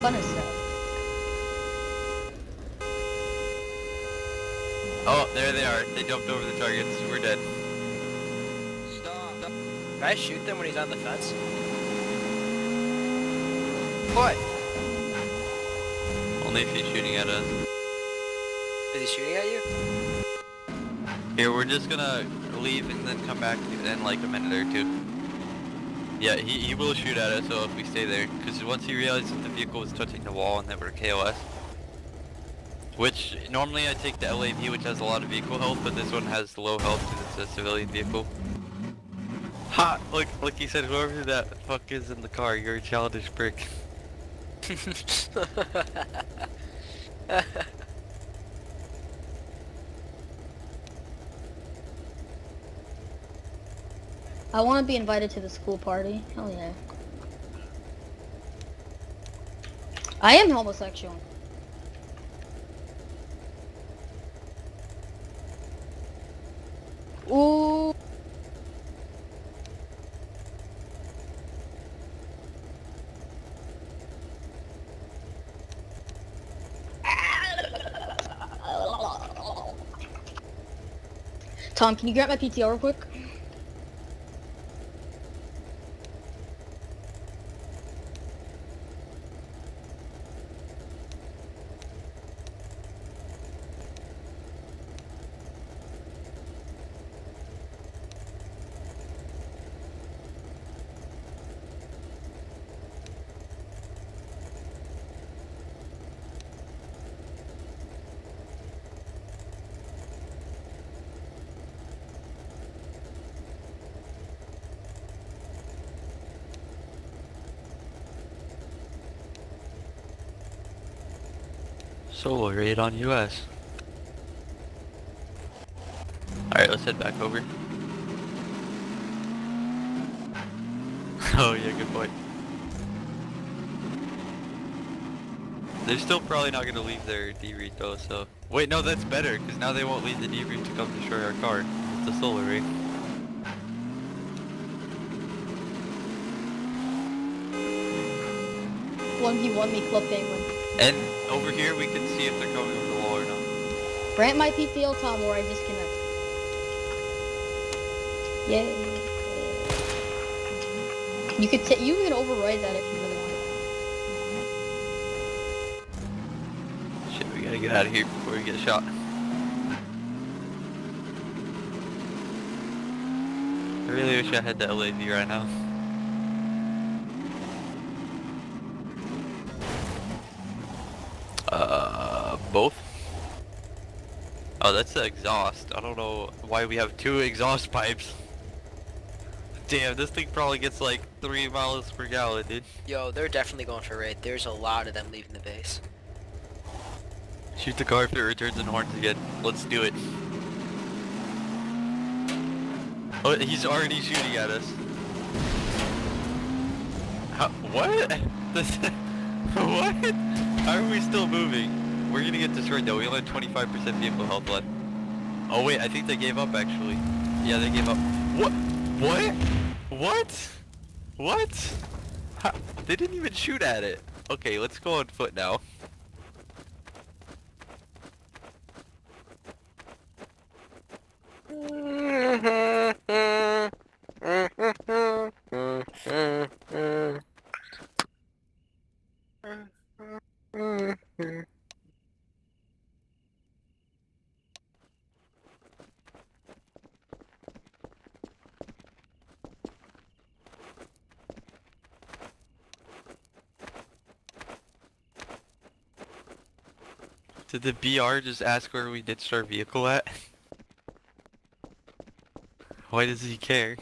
Fun is that? Oh, there they are. They jumped over the targets. We're dead. Stop. Can I shoot them when he's on the fence? What? Only if he's shooting at us. Is he shooting at you? Here, we're just gonna leave and then come back in like a minute or two. Yeah, he will shoot at us, so if we stay there. Because once he realized that the vehicle was touching the wall and that we're KOS. Which, normally I take the LAV, which has a lot of vehicle health, but this one has low health because it's a civilian vehicle. Ha! Look, he said, whoever that fuck is in the car, you're a childish prick. I want to be invited to the school party. Hell yeah. I am homosexual. Ooh. Tom, can you grab my PTO real quick? Solo raid on US. Alright, let's head back over. Oh yeah, good point. They're still probably not gonna leave their debrief though, so... Wait, no, that's better, because now they won't leave the debrief to come destroy our car. It's a solo raid. One v one me, Club Penguin. And over here we can see if they're coming over the wall or not. Grant my PTO, Tom, or I disconnect. Yay. You can override that if you really want. Shit, we gotta get out of here before we get shot. I really wish I had the LAV right now. Both? Oh, that's the exhaust. I don't know why we have two exhaust pipes. Damn, this thing probably gets like 3 miles per gallon, dude. Yo, they're definitely going for a raid. There's a lot of them leaving the base. Shoot the car if it returns and horns again. Let's do it. Oh, he's already shooting at us. How, what? What? How are we still moving? We're gonna get destroyed though. We only have 25% vehicle health left. Oh wait, I think they gave up actually. Yeah, they gave up. What? What? What? What? How? They didn't even shoot at it. Okay, let's go on foot now. Did the BR just ask where we ditched our vehicle at? Why does he care?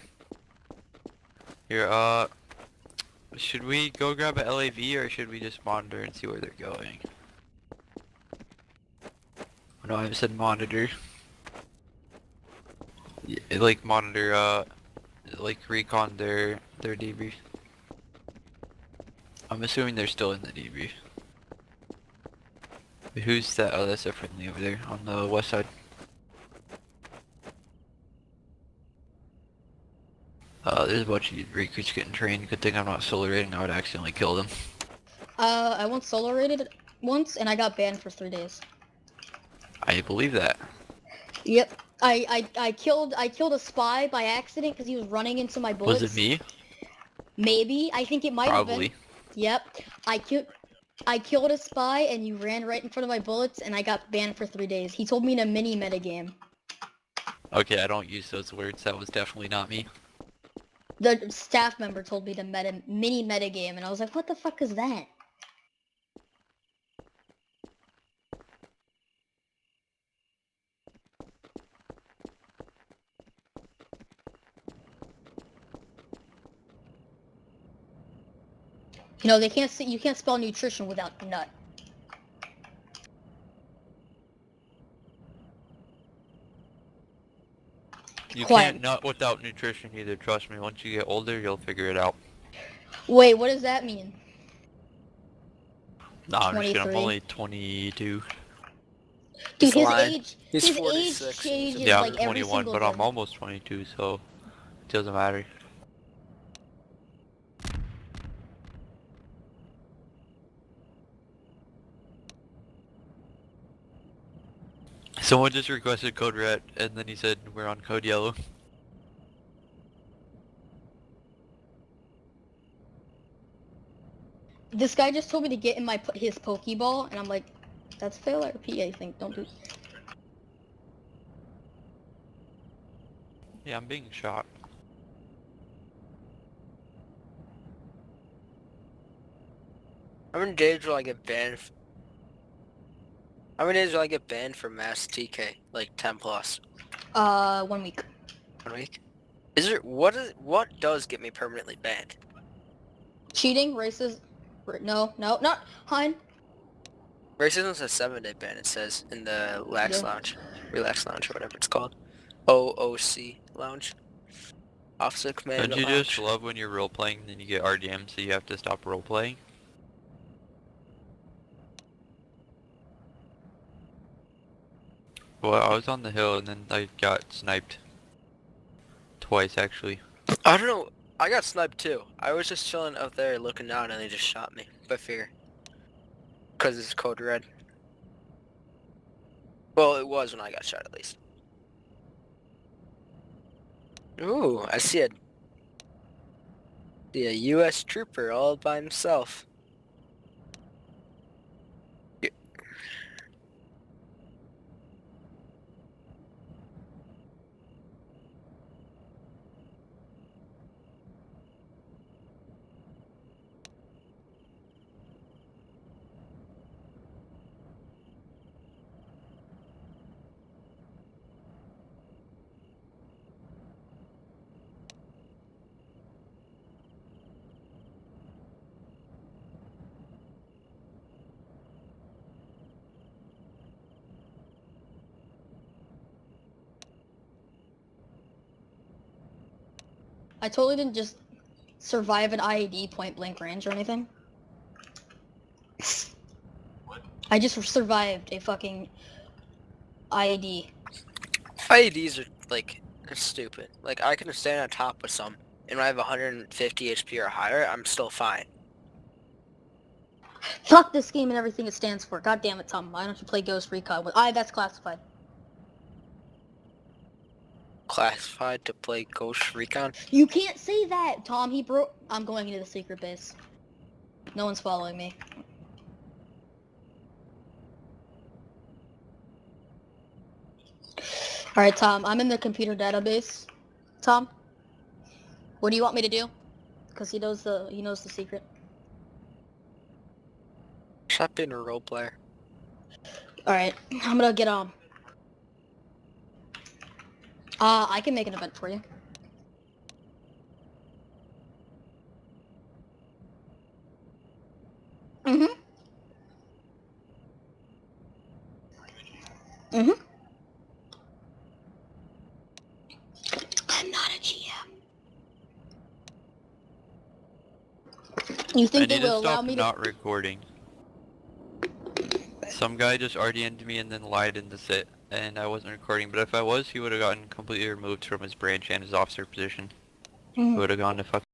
Here, should we go grab a LAV or should we just monitor and see where they're going? Oh, no, I said monitor. Yeah, like monitor, like recon their debrief. I'm assuming they're still in the debrief. Who's that? Oh, that's a friendly over there on the west side. There's a bunch of recruits getting trained. Good thing I'm not solo raiding. I would accidentally kill them. I once solo raided once, and I got banned for 3 days. I believe that. Yep. I killed a spy by accident because he was running into my bullets. Was it me? Maybe. I think it might have been. Probably. Yep. I killed a spy and you ran right in front of my bullets and I got banned for 3 days. He told me in a mini metagame. Okay, I don't use those words. That was definitely not me. The staff member told me to mini metagame and I was like, what the fuck is that? You know, you can't spell nutrition without nut. You Quiet. can't nut without nutrition either, trust me. Once you get older, you'll figure it out. Wait, what does that mean? Nah, I'm just kidding. I'm 23. only 22. Dude, He's his lying. age, He's his 46 age and changes Yeah, I'm like every 21, single but I'm day. almost 22, so it doesn't matter. Someone just requested code red, and then he said we're on code yellow. This guy just told me to get in his Pokeball, and I'm like, that's fail RP, I think. Don't do. Yeah, I'm being shot. How many days will I get banned? How many days will I get banned for mass TK? Like 10 plus. 1 week. 1 week? What does get me permanently banned? Cheating, racist. No, not Hein. Racism's a 7-day ban, it says, in the Relax Yeah. Lounge. Relax Lounge, or whatever it's called. OOC Lounge. Officer Command Don't you Lounge. just love when you're role-playing and then you get RDM, so you have to stop role-playing? Well, I was on the hill and then I got sniped. Twice, actually. I don't know. I got sniped too. I was just chilling out there looking down and they just shot me. By fear. Because it's code red. Well, it was when I got shot at least. Ooh, I see a U.S. trooper all by himself. I totally didn't just survive an IED point blank range or anything. I just survived a fucking IED. IEDs are, like, they're stupid. Like, I can stand on top with some, and when I have 150 HP or higher, I'm still fine. Fuck this game and everything it stands for. God damn it, Tom. Why don't you play Ghost Recon with that's classified. Classified to play Ghost Recon. You can't say that, Tom. I'm going into the secret base. No one's following me. Alright, Tom. I'm in the computer database. Tom? What do you want me to do? Because he knows the secret. Stop being a role player. Alright, I'm gonna get I can make an event for you. Mm-hmm. Mm-hmm. I'm not a GM. You I think they need to will allow stop me to... not recording. Some guy just RDM'd me and then lied in the sit, and I wasn't recording, but if I was, he would have gotten completely removed from his branch and his officer position. He would have gone to fuck